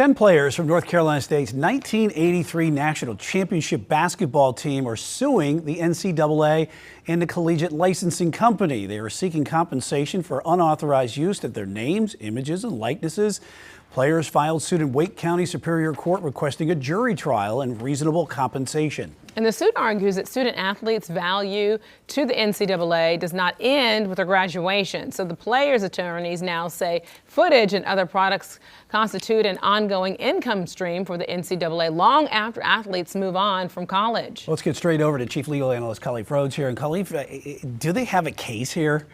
10 players from North Carolina State's 1983 National Championship basketball team are suing the NCAA and the Collegiate Licensing Company. They are seeking compensation for unauthorized use of their names, images, and likenesses. Players filed suit in Wake County Superior Court requesting a jury trial and reasonable compensation. And the suit argues that student athletes' value to the NCAA does not end with their graduation. So the players' attorneys now say footage and other products constitute an ongoing income stream for the NCAA long after athletes move on from college. Let's get straight over to Chief Legal Analyst Khalif Rhodes here. And Khalif, do they have a case here?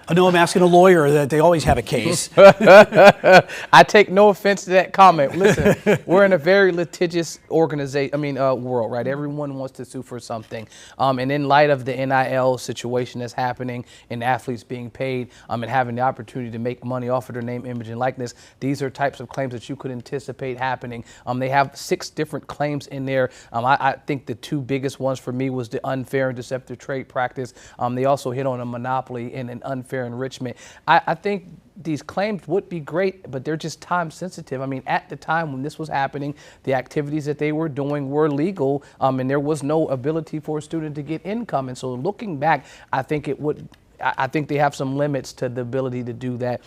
I know I'm asking a lawyer that they always have a case. I take no offense to that comment. Listen, we're in a very litigious world, right? Everyone wants to sue for something. And in light of the NIL situation that's happening and athletes being paid and having the opportunity to make money off of their name, image, and likeness, these are types of claims that you could anticipate happening. They have 6 different claims in there. I think the 2 biggest ones for me was the unfair and deceptive trade practice. They also hit on a monopoly and an unfair enrichment. I think these claims would be great, but they're just time sensitive. I mean, at the time when this was happening, the activities that they were doing were legal, and there was no ability for a student to get income. And so looking back, I think they have some limits to the ability to do that,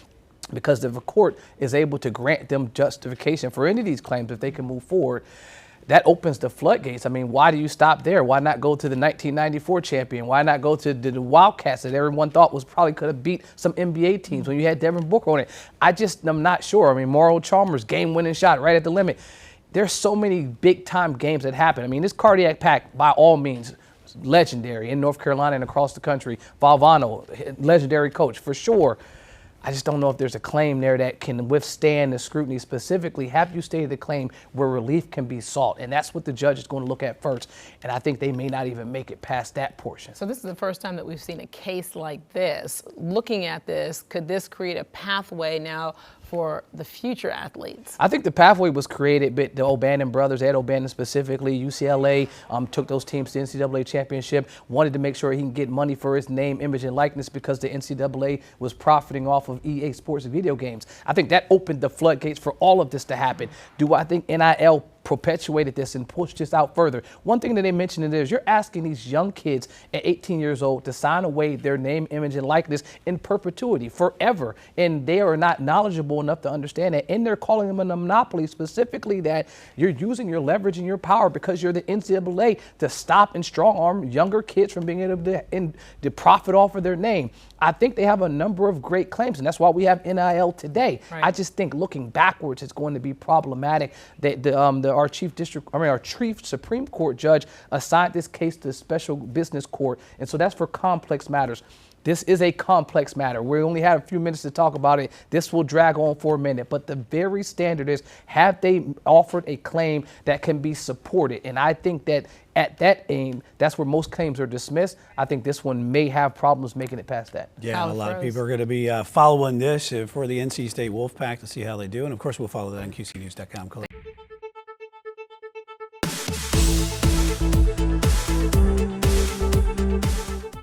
because if a court is able to grant them justification for any of these claims, if they can move forward, that opens the floodgates. I mean, why do you stop there? Why not go to the 1994 champion? Why not go to the Wildcats that everyone thought was probably could have beat some NBA teams when you had Devin Booker on it? I'm not sure. I mean, Mauro Chalmers, game-winning shot right at the limit. There's so many big-time games that happen. I mean, this cardiac pack, by all means, legendary in North Carolina and across the country. Valvano, legendary coach, for sure. I just don't know if there's a claim there that can withstand the scrutiny. Specifically, have you stated the claim where relief can be sought? And that's what the judge is going to look at first. And I think they may not even make it past that portion. So this is the first time that we've seen a case like this. Looking at this, could this create a pathway now for the future athletes? I think the pathway was created, but the O'Bannon brothers, Ed O'Bannon specifically, UCLA took those teams to the NCAA championship, wanted to make sure he can get money for his name, image, and likeness because the NCAA was profiting off of EA Sports video games. I think that opened the floodgates for all of this to happen. Do I think NIL perpetuated this and pushed this out further? One thing that they mentioned is you're asking these young kids at 18 years old to sign away their name, image, and likeness in perpetuity, forever. And they are not knowledgeable enough to understand that. And they're calling them a monopoly, specifically that you're using your leverage and your power because you're the NCAA to stop and strong arm younger kids from being able to profit off of their name. I think they have a number of great claims, and that's why we have NIL today. Right. I just think looking backwards, it's going to be problematic that our chief Supreme Court judge assigned this case to the special business court, and so that's for complex matters. This is a complex matter. We only have a few minutes to talk about it. This will drag on for a minute, but the very standard is, have they offered a claim that can be supported? And I think that at that aim, that's where most claims are dismissed. I think this one may have problems making it past that. Yeah, a lot of people are going to be following this for the NC State Wolfpack to see how they do. And of course, we'll follow that on QCnews.com.